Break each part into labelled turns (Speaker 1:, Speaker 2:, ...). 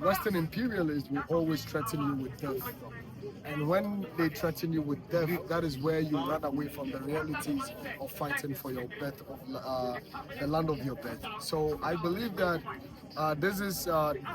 Speaker 1: Western imperialists will always threaten you with death. And when they threaten you with death, that is where you run away from the realities of fighting for your birth, of the land of your birth. So I believe that this is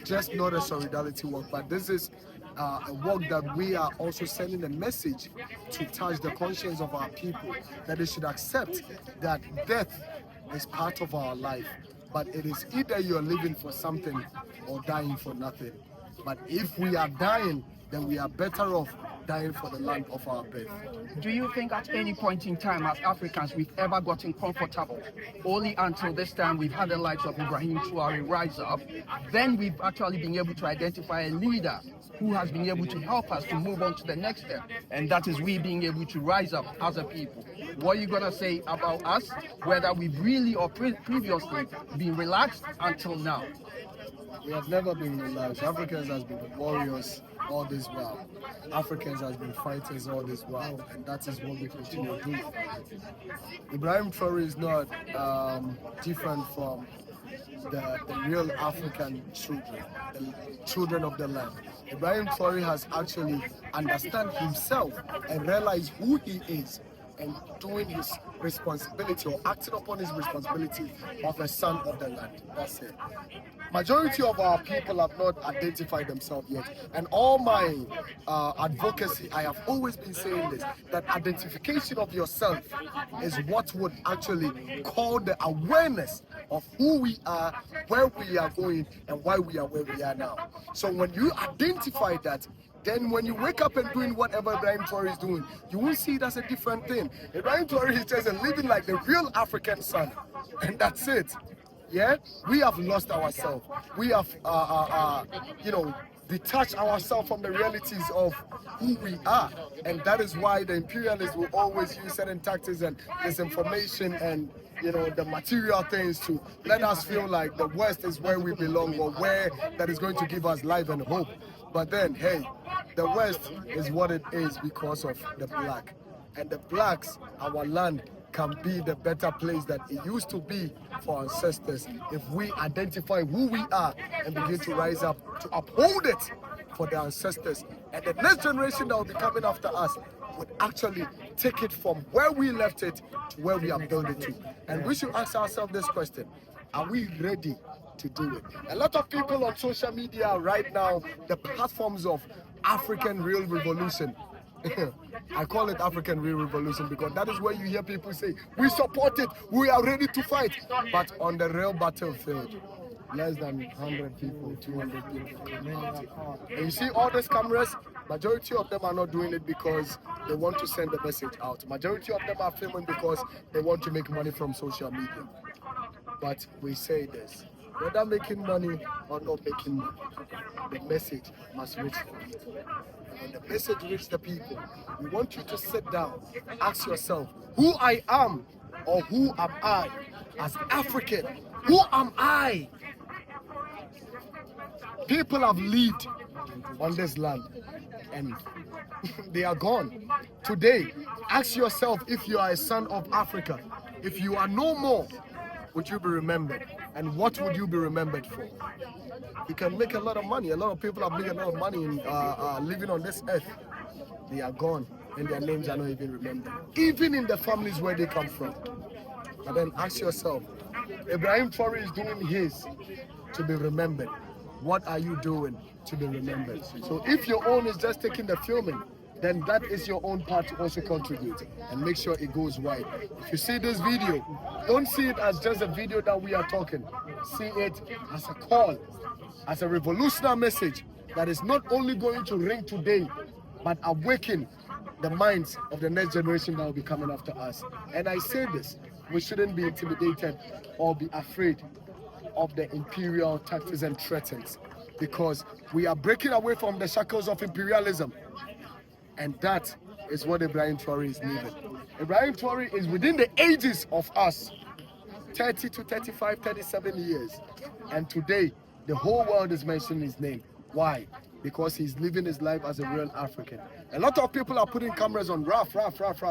Speaker 1: just not a solidarity work, but this is a work that we are also sending a message to touch the conscience of our people, that they should accept that death is part of our life. But it is either you're living for something or dying for nothing. But if we are dying, then we are better off dying for the land of our birth.
Speaker 2: Do you think at any point in time as Africans we've ever gotten comfortable? Only until this time we've had the likes of Ibrahim Tra rise up. Then we've actually been able to identify a leader who has been able to help us to move on to the next step. And that is we being able to rise up as a people. What are you going to say about us, whether we've really or previously been relaxed until now?
Speaker 1: We have never been relaxed. Africans has been warriors all this while. Africans has been fighters all this while, and that is what we continue to do. Ibrahim Tra is not different from the real African children, the children of the land. Ibrahim Tra has actually understand himself and realized who he is, and doing his responsibility or acting upon his responsibility of a son of the land. That's it. Majority of our people have not identified themselves yet, and all my advocacy, I have always been saying this, that identification of yourself is what would actually call the awareness of who we are, where we are going, and why we are where we are now. So when you identify that, then when you wake up and doing whatever Ibrahim Tra is doing, you won't see it as a different thing. Ibrahim Tra is just living like the real African son, and that's it. Yeah, we have lost ourselves. We have, detached ourselves from the realities of who we are, and that is why the imperialists will always use certain tactics and disinformation and the material things to let us feel like the West is where we belong or where that is going to give us life and hope. But then, hey, the West is what it is because of the black, and the blacks, our land, can be the better place that it used to be for our ancestors if we identify who we are and begin to rise up to uphold it for the ancestors. And the next generation that will be coming after us would actually take it from where we left it to where we have built it to. And we should ask ourselves this question: are we ready to do it? A lot of people on social media right now, the platforms of African Real Revolution, I call it African Real Revolution because that is where you hear people say, we support it, we are ready to fight. But on the real battlefield, less than 100 people, 200 people. And you see all these cameras, majority of them are not doing it because they want to send the message out. Majority of them are filming because they want to make money from social media. But we say this: whether making money or not making money, the message must reach the people. And when the message reaches the people, we want you to sit down, ask yourself, who I am or who am I as African? Who am I? People have lived on this land and they are gone. Today, ask yourself if you are a son of Africa. If you are no more, would you be remembered? And what would you be remembered for? You can make a lot of money. A lot of people have made a lot of money in living on this earth. They are gone and their names are not even remembered, even in the families where they come from. But then ask yourself, Ibrahim Tra is doing his to be remembered. What are you doing to be remembered? So if your own is just taking the filming, then that is your own part to also contribute and make sure it goes wide. If you see this video, don't see it as just a video that we are talking. See it as a call, as a revolutionary message that is not only going to ring today, but awaken the minds of the next generation that will be coming after us. And I say this, we shouldn't be intimidated or be afraid of the imperial tactics and threats, because we are breaking away from the shackles of imperialism. And that is what Ibrahim Tra is living. Ibrahim Tra is within the ages of us, 30 to 35, 37 years. And today, the whole world is mentioning his name. Why? Because he's living his life as a real African. A lot of people are putting cameras on Raf.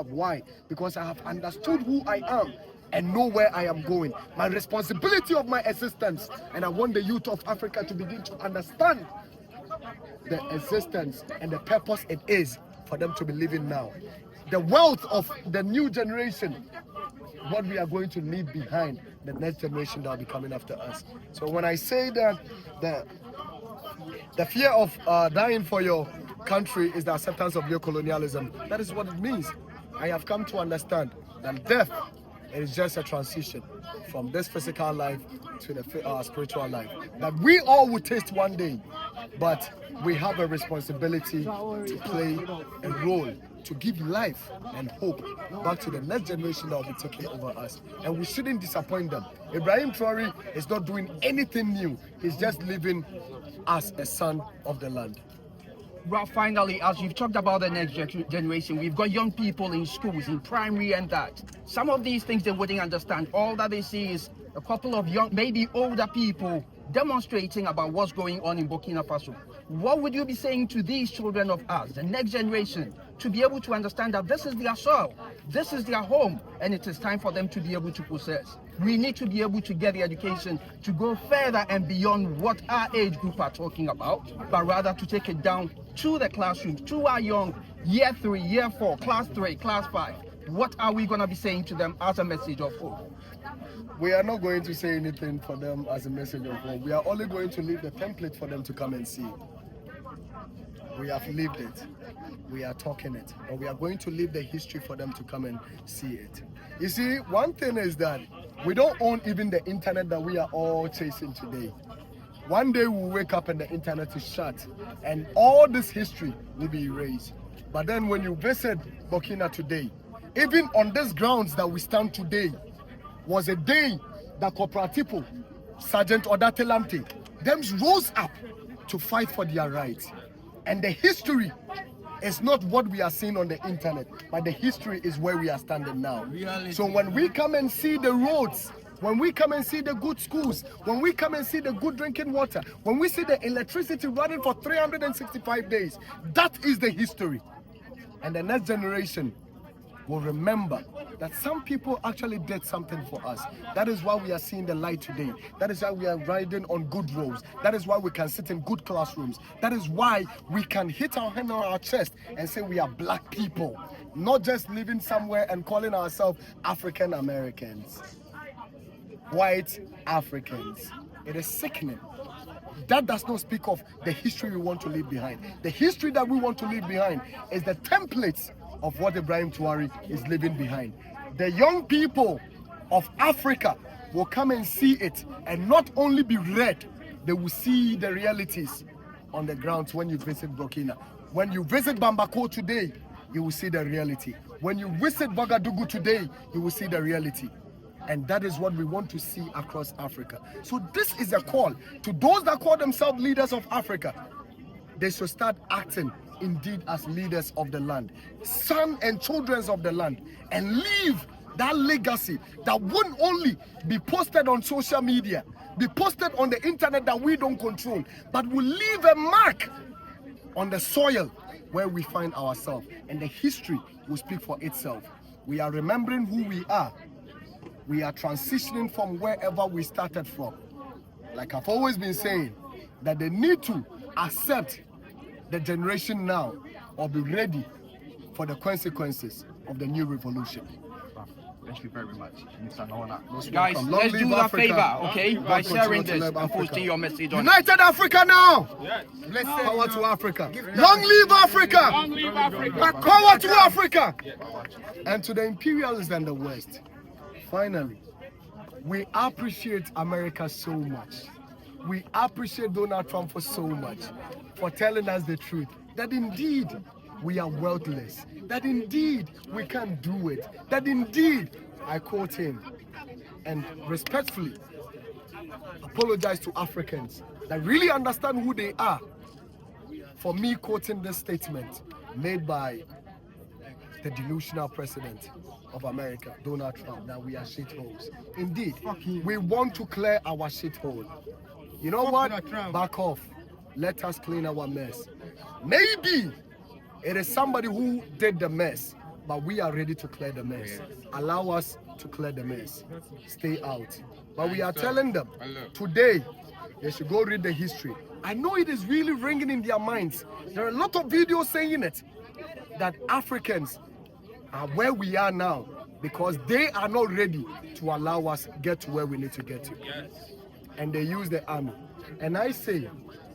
Speaker 1: Why? Because I have understood who I am. and know where I am going, my responsibility of my existence. And I want the youth of Africa to begin to understand the existence and the purpose it is for them to be living now. The wealth of the new generation, what we are going to leave behind, the next generation that will be coming after us. So when I say that the fear of dying for your country is the acceptance of neocolonialism, that is what it means. I have come to understand that death is just a transition from this physical life to the spiritual life that we all will taste one day, but we have a responsibility to play a role to give life and hope back to the next generation that will be taking over us. And we shouldn't disappoint them. Ibrahim Tra is not doing anything new. He's just living as a son of the land.
Speaker 2: Well, finally, as you've talked about the next generation, we've got young people in schools, in primary and that. Some of these things they wouldn't understand. All that they see is a couple of young, maybe older people demonstrating about what's going on in Burkina Faso. What would you be saying to these children of us, the next generation, to be able to understand that this is their soil, this is their home, and it is time for them to be able to possess? We need to be able to get the education to go further and beyond what our age group are talking about, but rather to take it down to the classrooms, to our young year 3, year 4, class 3, class 5. What are we going to be saying to them as a message of hope?
Speaker 1: We are not going to say anything for them as a message of hope. We are only going to leave the template for them to come and see. We have lived it. We are talking it. But we are going to leave the history for them to come and see it. You see, one thing is that we don't own even the internet that we are all chasing today. One day we'll wake up and the internet is shut and all this history will be erased. But then when you visit Burkina today, even on these grounds that we stand today, was a day that Cooperativo, Sergeant Odatelante, them rose up to fight for their rights. And the history is not what we are seeing on the internet, but the history is where we are standing now. So when we come and see the roads, when we come and see the good schools, when we come and see the good drinking water, when we see the electricity running for 365 days, that is the history. And the next generation will remember that some people actually did something for us. That is why we are seeing the light today. That is why we are riding on good roads. That is why we can sit in good classrooms. That is why we can hit our hand on our chest and say we are black people, not just living somewhere and calling ourselves African Americans, white Africans. It is sickening. That does not speak of the history we want to leave behind. The history that we want to leave behind is the templates of what Ibrahim Tra is leaving behind. The young people of Africa will come and see it and not only be read, they will see the realities on the ground when you visit Burkina. When you visit Bamako today, you will see the reality. When you visit Ouagadougou today, you will see the reality. And that is what we want to see across Africa. So this is a call to those that call themselves leaders of Africa. They should start acting indeed as leaders of the land, sons and children of the land, and leave that legacy that won't only be posted on social media, be posted on the internet that we don't control, but will leave a mark on the soil where we find ourselves, and the history will speak for itself. We are remembering who we are. We are transitioning from wherever we started from. Like I've always been saying, that they need to accept the generation now or be ready for the consequences of the new revolution.
Speaker 2: Thank you very much. It's an honor.
Speaker 1: Guys,
Speaker 2: let's do that favor, okay? By sharing this and posting your message on
Speaker 1: United Africa now! Yes. Power to Africa. Long live Africa!
Speaker 3: Long live Africa!
Speaker 1: Power to Africa! And to the imperialists and the West, finally, we appreciate America so much. We appreciate Donald Trump for so much, for telling us the truth, that indeed we are worthless, that indeed we can't do it, that indeed, I quote him, and respectfully apologize to Africans that really understand who they are, for me quoting this statement made by the delusional president of America, Donald Trump, that we are shitholes. Indeed, we want to clear our shithole. You know what? Back off. Let us clean our mess. Maybe it is somebody who did the mess, but we are ready to clear the mess. Allow us to clear the mess. Stay out. But we are telling them today they should go read the history. I know it is really ringing in their minds. There are a lot of videos saying it, that Africans are where we are now because they are not ready to allow us get to where we need to get to. And they use the army. And I say,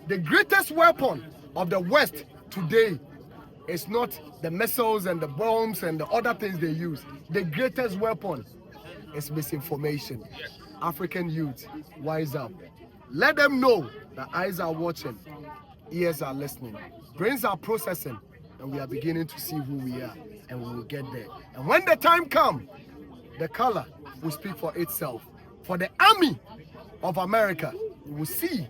Speaker 1: the greatest weapon of the West today is not the missiles and the bombs and the other things they use. The greatest weapon is misinformation. African youth, wise up. Let them know that eyes are watching, ears are listening, brains are processing, and we are beginning to see who we are, and we will get there. And when the time comes, the color will speak for itself. For the army of America, we will see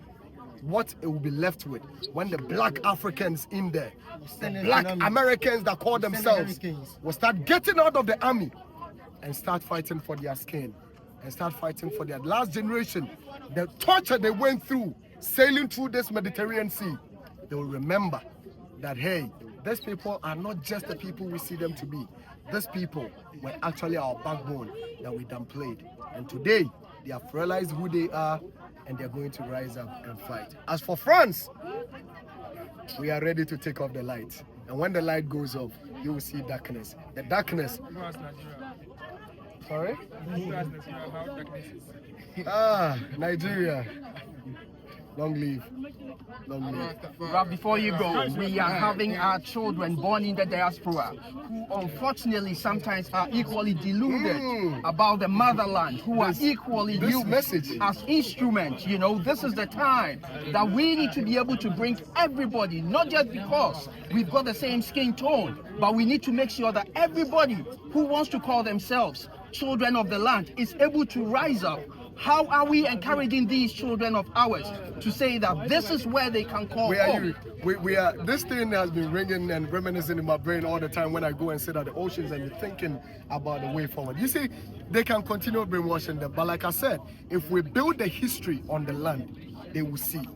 Speaker 1: what it will be left with when the black Africans in there, the black Americans that call themselves, will start getting out of the army and start fighting for their skin and start fighting for their last generation. The torture they went through sailing through this Mediterranean Sea, they will remember that, hey, these people are not just the people we see them to be. These people were actually our backbone that we downplayed. And today, they have realized who they are, and they're going to rise up and fight. As for France, we are ready to take off the light. And when the light goes off, you will see darkness. The darkness. Sorry? Nigeria. Long live. Long live.
Speaker 2: But before you go, we are having our children born in the diaspora who unfortunately sometimes are equally deluded about the motherland, who are equally used as instruments. You know, this is the time that we need to be able to bring everybody, not just because we've got the same skin tone, but we need to make sure that everybody who wants to call themselves children of the land is able to rise up. How are we encouraging these children of ours to say that this is where they can call home?
Speaker 1: We are. This thing has been ringing and reminiscing in my brain all the time when I go and sit at the oceans and you're thinking about the way forward. You see, they can continue brainwashing them, but like I said, if we build the history on the land, they will see.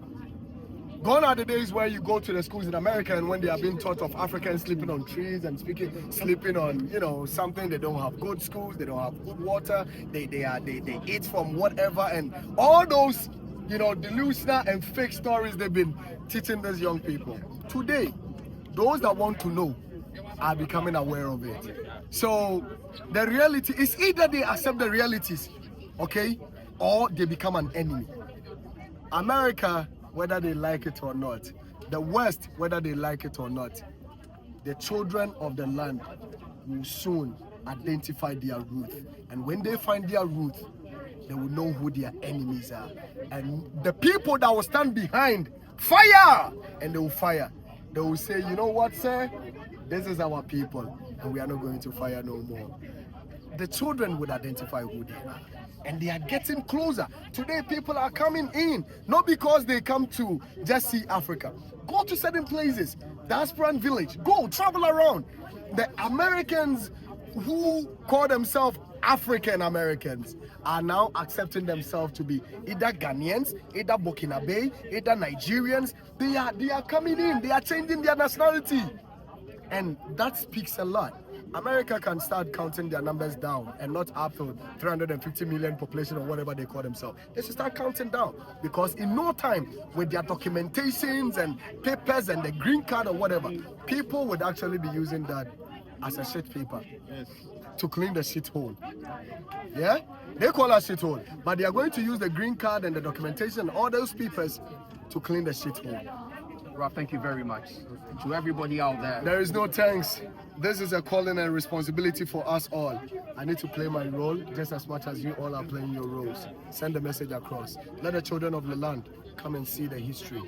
Speaker 1: Gone are the days where you go to the schools in America and when they are being taught of Africans sleeping on trees and sleeping on, you know, something, they don't have good schools, they don't have good water, they eat from whatever, and all those, you know, delusional and fake stories they've been teaching these young people. Today, those that want to know are becoming aware of it. So the reality is either they accept the realities, okay, or they become an enemy. America, whether they like it or not, the West, whether they like it or not, the children of the land will soon identify their root. And when they find their root, they will know who their enemies are. And the people that will stand behind, fire! And they will fire. They will say, you know what, sir? This is our people, and we are not going to fire no more. The children would identify who they are. And they are getting closer. Today, people are coming in, not because they come to just see Africa. Go to certain places, diaspora village, go, travel around. The Americans who call themselves African Americans are now accepting themselves to be either Ghanaians, either Burkinabe, either Nigerians. They are coming in, they are changing their nationality. And that speaks a lot. America can start counting their numbers down and not up to 350 million population or whatever they call themselves. They should start counting down, because in no time, with their documentations and papers and the green card or whatever, people would actually be using that as a shit paper to clean the shithole. Yeah? They call that shithole, but they are going to use the green card and the documentation and all those papers to clean the shithole.
Speaker 2: Rob, thank you very much. To everybody out there.
Speaker 1: There is no thanks. This is a calling and responsibility for us all. I need to play my role just as much as you all are playing your roles. Send the message across. Let the children of the land come and see the history.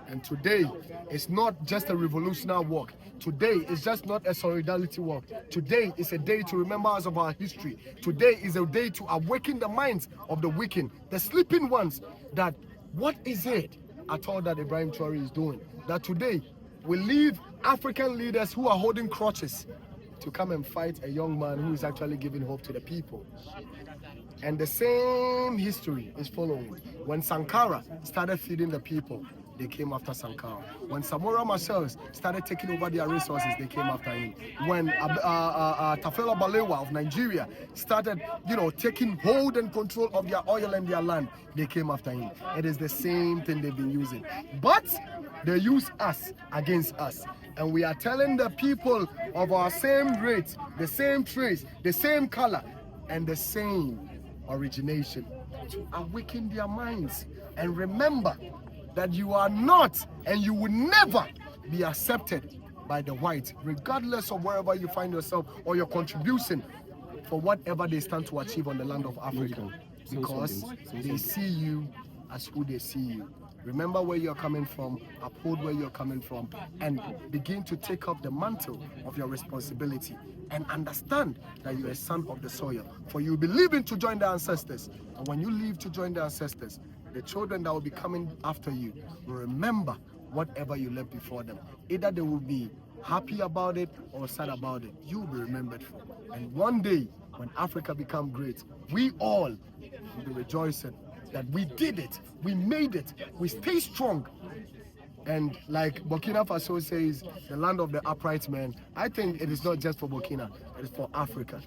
Speaker 1: And today, it's not just a revolutionary walk. Today is just not a solidarity walk. Today is a day to remember us of our history. Today is a day to awaken the minds of the weakened, the sleeping ones, that what is it at all that Ibrahim Tra is doing? That today we leave African leaders who are holding crutches to come and fight a young man who is actually giving hope to the people. And the same history is following. When Sankara started feeding the people, they came after Sankara. When Samora Machels started taking over their resources, they came after him. When Tafawa Balewa of Nigeria started, taking hold and control of their oil and their land, they came after him. It is the same thing they've been using. But they use us against us. And we are telling the people of our same race, the same trace, the same color, and the same origination to awaken their minds. And remember that you are not and you will never be accepted by the white, regardless of wherever you find yourself or your contribution for whatever they stand to achieve on the land of Africa. Because they see you as who they see you. Remember where you're coming from, uphold where you're coming from, and begin to take up the mantle of your responsibility and understand that you're a son of the soil. For you'll be leaving to join the ancestors. And when you leave to join the ancestors, the children that will be coming after you will remember whatever you left before them. Either they will be happy about it or sad about it. You will be remembered for. And one day, when Africa becomes great, we all will be rejoicing that we did it, we made it, we stay strong. And like Burkina Faso says, the land of the upright man, I think it is not just for Burkina, it is for Africa.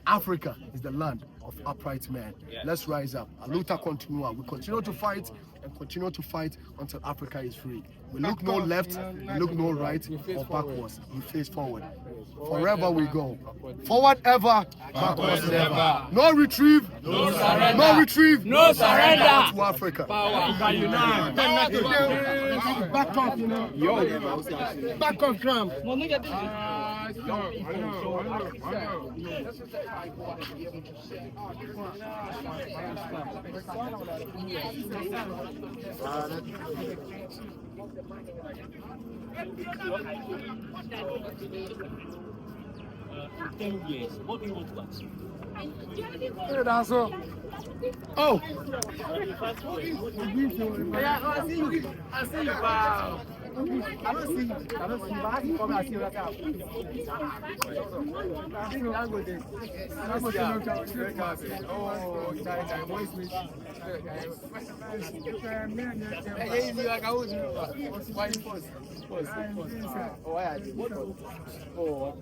Speaker 1: Africa is the land of upright men. Yeah. Let's rise up. A luta continua. We continue to fight and continue to fight until Africa is free. We look no left, we look no right or backwards. We face forward. Forever we go. Forward ever, backwards never. No retrieve, no surrender. No retrieve, no surrender. To Africa.
Speaker 3: Back off, Back off, Trump.
Speaker 4: What do you want to ask?
Speaker 3: Oh!
Speaker 5: Yeah, I see you. I see you. I don't see you. I don't see you. But I can come and see you right now. Oh,